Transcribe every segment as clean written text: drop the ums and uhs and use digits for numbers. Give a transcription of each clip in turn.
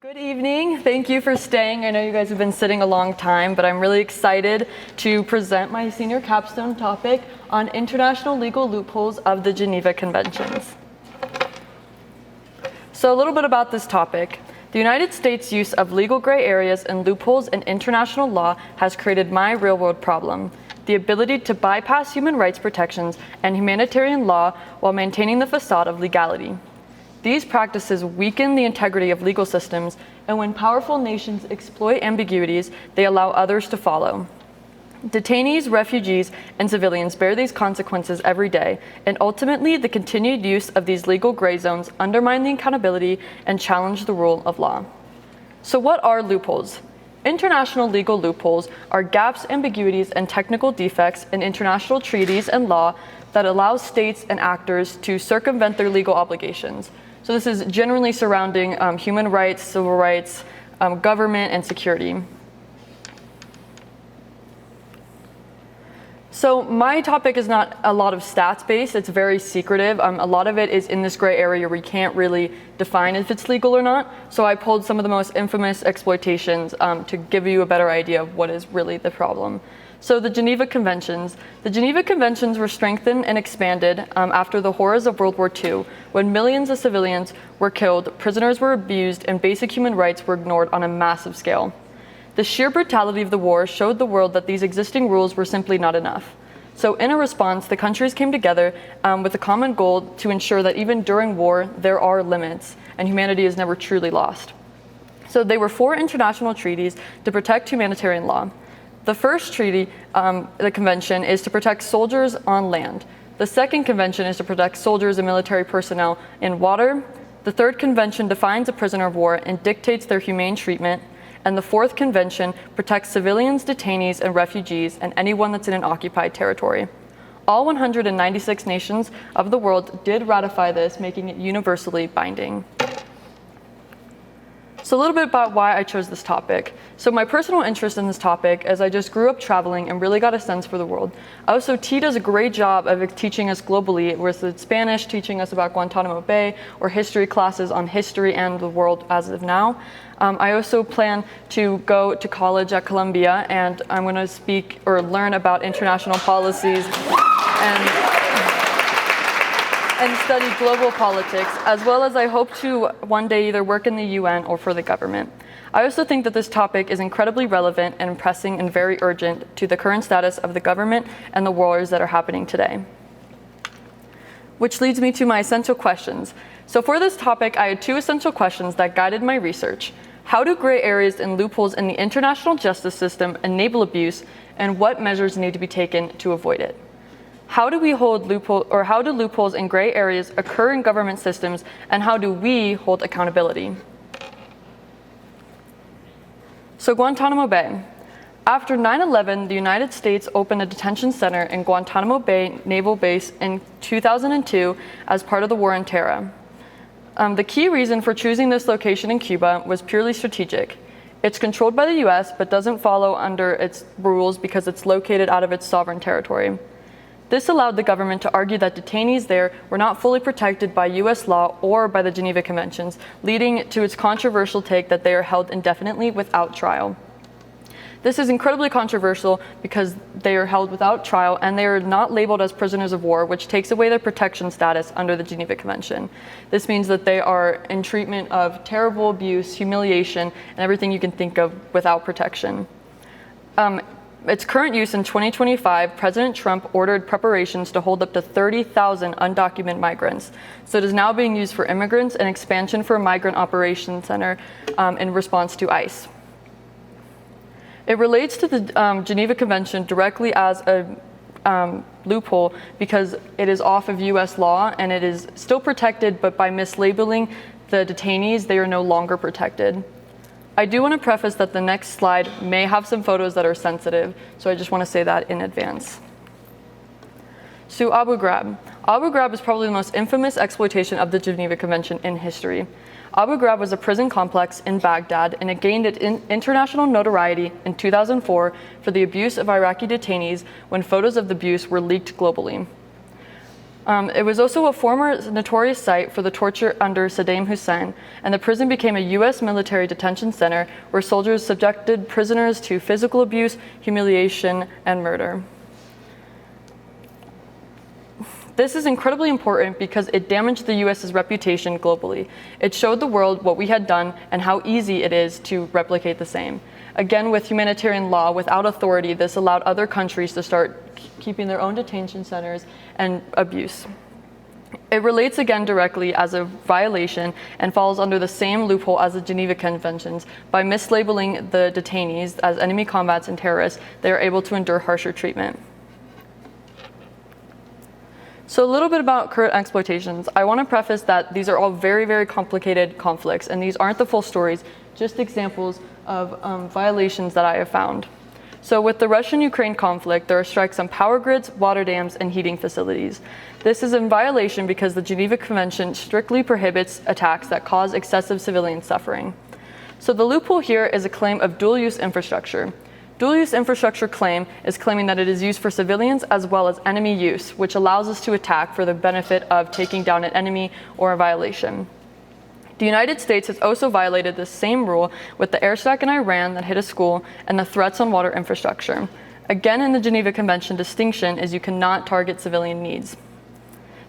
Good evening. Thank you for staying. I know you guys have been sitting a long time, but I'm really excited to present my senior capstone topic on international legal loopholes of the Geneva Conventions. So a little bit about this topic. The United States' use of legal gray areas and loopholes in international law has created my real-world problem: the ability to bypass human rights protections and humanitarian law while maintaining the facade of legality. These practices weaken the integrity of legal systems, and when powerful nations exploit ambiguities, they allow others to follow. Detainees, refugees, and civilians bear these consequences every day, and ultimately the continued use of these legal gray zones undermine the accountability and challenge the rule of law. So what are loopholes? International legal loopholes are gaps, ambiguities, and technical defects in international treaties and law that allow states and actors to circumvent their legal obligations. So this is generally surrounding human rights, civil rights, government, and security. So my topic is not a lot of stats-based, it's very secretive. A lot of it is in this gray area where we can't really define if it's legal or not. So I pulled some of the most infamous exploitations to give you a better idea of what is really the problem. So the Geneva Conventions. The Geneva Conventions were strengthened and expanded after the horrors of World War II, when millions of civilians were killed, prisoners were abused, and basic human rights were ignored on a massive scale. The sheer brutality of the war showed the world that these existing rules were simply not enough. So in a response, the countries came together with a common goal to ensure that even during war, there are limits, and humanity is never truly lost. So they were 4 international treaties to protect humanitarian law. The first treaty, the convention, is to protect soldiers on land. The second convention is to protect soldiers and military personnel in water. The third convention defines a prisoner of war and dictates their humane treatment. And the fourth convention protects civilians, detainees, and refugees, and anyone that's in an occupied territory. All 196 nations of the world did ratify this, making it universally binding. So a little bit about why I chose this topic. So my personal interest in this topic is I just grew up traveling and really got a sense for the world. Also, T does a great job of teaching us globally, with Spanish teaching us about Guantanamo Bay, or history classes on history and the world as of now. I also plan to go to college at Columbia, and I'm going to speak or learn about international policies and study global politics, as well as I hope to one day either work in the UN or for the government. I also think that this topic is incredibly relevant and pressing and very urgent to the current status of the government and the wars that are happening today. Which leads me to my essential questions. So for this topic, I had 2 essential questions that guided my research. How do gray areas and loopholes in the international justice system enable abuse, and what measures need to be taken to avoid it? How do loopholes and gray areas occur in government systems, and how do we hold accountability? So Guantanamo Bay. After 9/11, the United States opened a detention center in Guantanamo Bay Naval Base in 2002 as part of the War on Terror. The key reason for choosing this location in Cuba was purely strategic. It's controlled by the US, but doesn't follow under its rules because it's located out of its sovereign territory. This allowed the government to argue that detainees there were not fully protected by US law or by the Geneva Conventions, leading to its controversial take that they are held indefinitely without trial. This is incredibly controversial because they are held without trial and they are not labeled as prisoners of war, which takes away their protection status under the Geneva Convention. This means that they are in treatment of terrible abuse, humiliation, and everything you can think of without protection. Its current use in 2025, President Trump ordered preparations to hold up to 30,000 undocumented migrants. So it is now being used for immigrants and expansion for a migrant operations center in response to ICE. It relates to the Geneva Convention directly as a loophole because it is off of US law and it is still protected, but by mislabeling the detainees, they are no longer protected. I do want to preface that the next slide may have some photos that are sensitive, so I just want to say that in advance. So Abu Ghraib. Abu Ghraib is probably the most infamous exploitation of the Geneva Convention in history. Abu Ghraib was a prison complex in Baghdad, and it gained international notoriety in 2004 for the abuse of Iraqi detainees when photos of the abuse were leaked globally. It was also a former notorious site for the torture under Saddam Hussein, and the prison became a U.S. military detention center where soldiers subjected prisoners to physical abuse, humiliation, and murder. This is incredibly important because it damaged the U.S.'s reputation globally. It showed the world what we had done and how easy it is to replicate the same. Again, with humanitarian law, without authority, this allowed other countries to start keeping their own detention centers and abuse. It relates again directly as a violation and falls under the same loophole as the Geneva Conventions. By mislabeling the detainees as enemy combats and terrorists, they are able to endure harsher treatment. So a little bit about current exploitations. I want to preface that these are all very, very complicated conflicts, and these aren't the full stories, just examples of violations that I have found. So with the Russian-Ukraine conflict, there are strikes on power grids, water dams, and heating facilities. This is in violation because the Geneva Convention strictly prohibits attacks that cause excessive civilian suffering. So the loophole here is a claim of dual-use infrastructure. Dual-use infrastructure claim is claiming that it is used for civilians as well as enemy use, which allows us to attack for the benefit of taking down an enemy or a violation. The United States has also violated this same rule with the airstrike in Iran that hit a school and the threats on water infrastructure. Again, in the Geneva Convention, distinction is you cannot target civilian needs.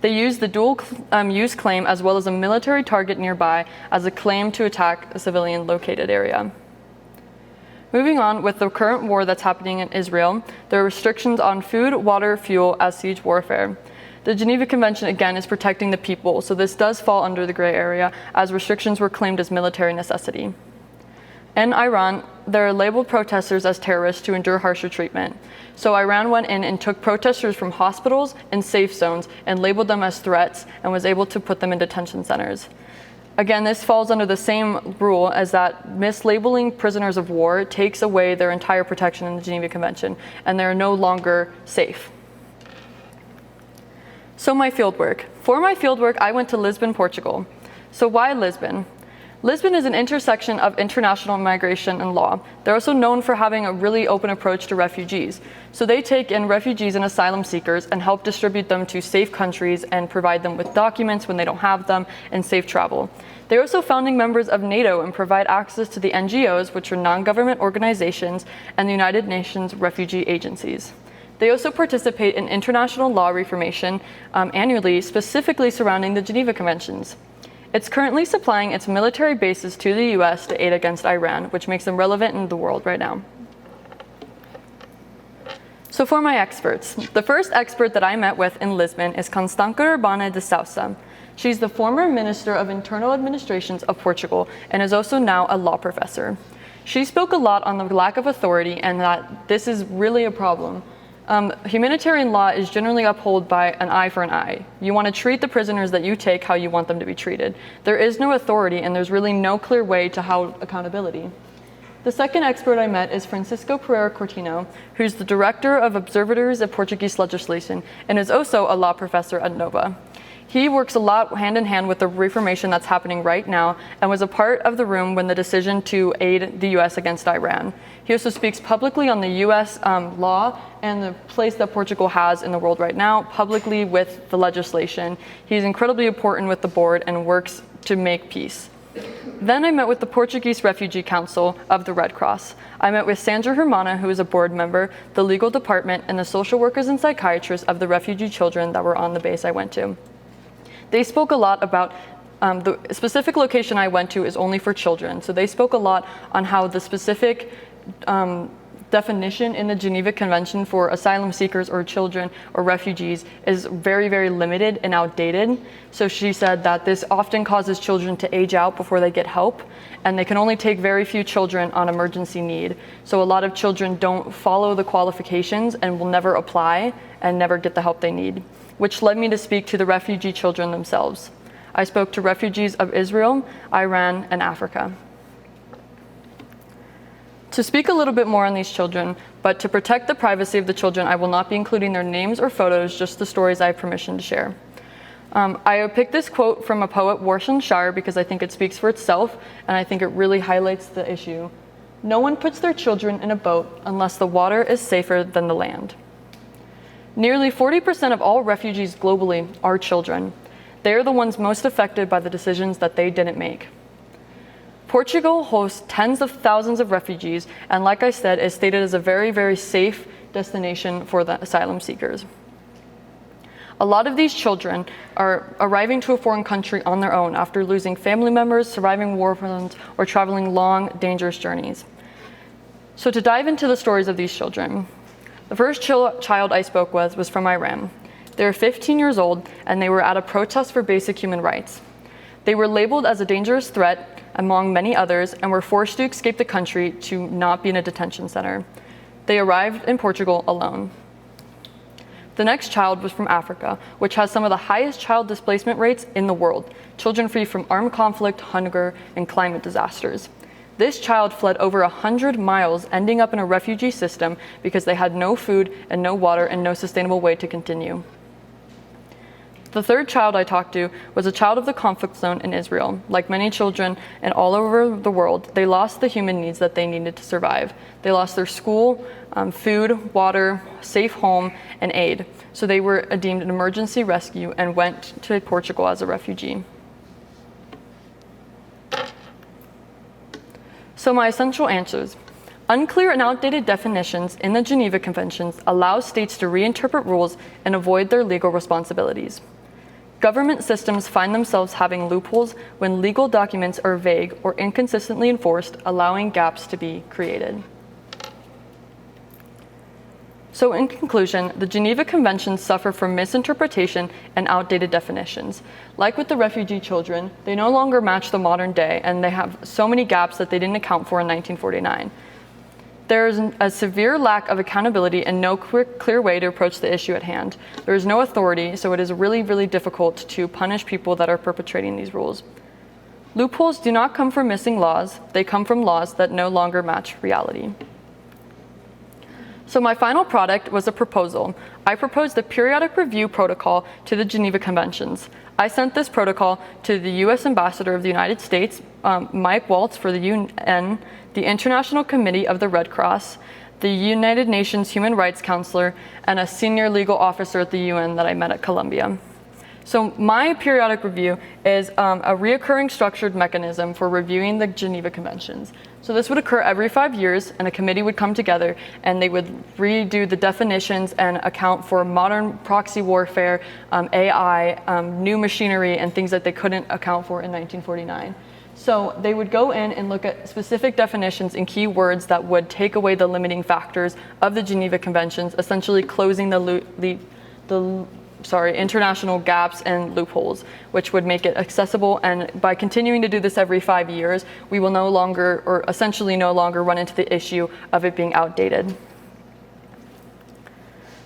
They use the dual-use claim as well as a military target nearby as a claim to attack a civilian located area. Moving on, with the current war that's happening in Israel, there are restrictions on food, water, fuel as siege warfare. The Geneva Convention, again, is protecting the people, so this does fall under the gray area, as restrictions were claimed as military necessity. In Iran, there are labeled protesters as terrorists to endure harsher treatment. So Iran went in and took protesters from hospitals and safe zones and labeled them as threats and was able to put them in detention centers. Again, this falls under the same rule as that mislabeling prisoners of war takes away their entire protection in the Geneva Convention, and they're no longer safe. So my fieldwork. For my fieldwork, I went to Lisbon, Portugal. So why Lisbon? Lisbon is an intersection of international migration and law. They're also known for having a really open approach to refugees. So they take in refugees and asylum seekers and help distribute them to safe countries and provide them with documents when they don't have them and safe travel. They're also founding members of NATO and provide access to the NGOs, which are non-government organizations, and the United Nations refugee agencies. They also participate in international law reformation annually, specifically surrounding the Geneva Conventions. It's currently supplying its military bases to the US to aid against Iran, which makes them relevant in the world right now. So for my experts, the first expert that I met with in Lisbon is Constanca Urbana de Sousa. She's the former Minister of Internal Administrations of Portugal and is also now a law professor. She spoke a lot on the lack of authority and that this is really a problem. Humanitarian law is generally upheld by an eye for an eye. You want to treat the prisoners that you take how you want them to be treated. There is no authority and there's really no clear way to how accountability. The second expert I met is Francisco Pereira Cortino, who's the Director of Observatories of Portuguese Legislation and is also a law professor at Nova. He works a lot hand in hand with the reformation that's happening right now and was a part of the room when the decision to aid the US against Iran. He also speaks publicly on the US law and the place that Portugal has in the world right now, publicly with the legislation. He's incredibly important with the board and works to make peace. Then I met with the Portuguese Refugee Council of the Red Cross. I met with Sandra Hermana, who is a board member, the legal department, and the social workers and psychiatrists of the refugee children that were on the base I went to. They spoke a lot about the specific location I went to is only for children. So they spoke a lot on how the specific definition in the Geneva Convention for asylum seekers or children or refugees is very, very limited and outdated. So she said that this often causes children to age out before they get help, and they can only take very few children on emergency need. So a lot of children don't follow the qualifications and will never apply and never get the help they need, which led me to speak to the refugee children themselves. I spoke to refugees of Israel, Iran, and Africa. To speak a little bit more on these children, but to protect the privacy of the children, I will not be including their names or photos, just the stories I have permission to share. I picked this quote from a poet, Warsan Shire, because I think it speaks for itself, and I think it really highlights the issue. No one puts their children in a boat unless the water is safer than the land. Nearly 40% of all refugees globally are children. They are the ones most affected by the decisions that they didn't make. Portugal hosts tens of thousands of refugees, and like I said, is stated as a very, very safe destination for the asylum seekers. A lot of these children are arriving to a foreign country on their own after losing family members, surviving war zones, or traveling long, dangerous journeys. So to dive into the stories of these children, the first child I spoke with was from Iran. They were 15 years old, and they were at a protest for basic human rights. They were labeled as a dangerous threat, among many others, and were forced to escape the country to not be in a detention center. They arrived in Portugal alone. The next child was from Africa, which has some of the highest child displacement rates in the world, children free from armed conflict, hunger, and climate disasters. This child fled over 100 miles, ending up in a refugee system because they had no food and no water and no sustainable way to continue. The third child I talked to was a child of the conflict zone in Israel. Like many children and all over the world, they lost the human needs that they needed to survive. They lost their school, food, water, safe home, and aid. So they were deemed an emergency rescue and went to Portugal as a refugee. So my essential answers. Unclear and outdated definitions in the Geneva Conventions allow states to reinterpret rules and avoid their legal responsibilities. Government systems find themselves having loopholes when legal documents are vague or inconsistently enforced, allowing gaps to be created. So in conclusion, the Geneva Conventions suffer from misinterpretation and outdated definitions. Like with the refugee children, they no longer match the modern day, and they have so many gaps that they didn't account for in 1949. There is a severe lack of accountability and no clear way to approach the issue at hand. There is no authority, so it is really, really difficult to punish people that are perpetrating these rules. Loopholes do not come from missing laws, they come from laws that no longer match reality. So my final product was a proposal. I proposed the periodic review protocol to the Geneva Conventions. I sent this protocol to the U.S. Ambassador of the United States, Mike Waltz for the UN, the International Committee of the Red Cross, the United Nations Human Rights Counselor, and a senior legal officer at the UN that I met at Columbia. So my periodic review is a reoccurring structured mechanism for reviewing the Geneva Conventions. So this would occur every 5 years, and a committee would come together and they would redo the definitions and account for modern proxy warfare, AI, new machinery, and things that they couldn't account for in 1949. So they would go in and look at specific definitions and key words that would take away the limiting factors of the Geneva Conventions, essentially closing international gaps and loopholes, which would make it accessible. And by continuing to do this every 5 years, we will no longer, or essentially no longer, run into the issue of it being outdated.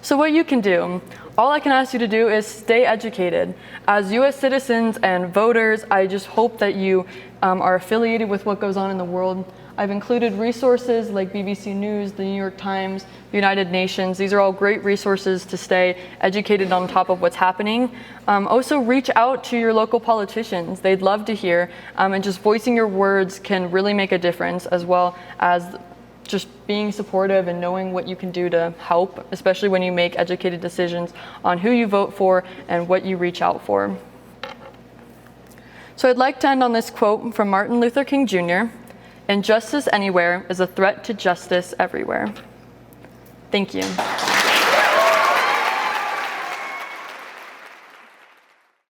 So what you can do, all I can ask you to do is stay educated. As US citizens and voters, I just hope that you are affiliated with what goes on in the world. I've included resources like BBC News, the New York Times, the United Nations. These are all great resources to stay educated on top of what's happening. Also reach out to your local politicians. They'd love to hear, and just voicing your words can really make a difference, as well as just being supportive and knowing what you can do to help, especially when you make educated decisions on who you vote for and what you reach out for. So I'd like to end on this quote from Martin Luther King Jr. "Injustice anywhere is a threat to justice everywhere." Thank you.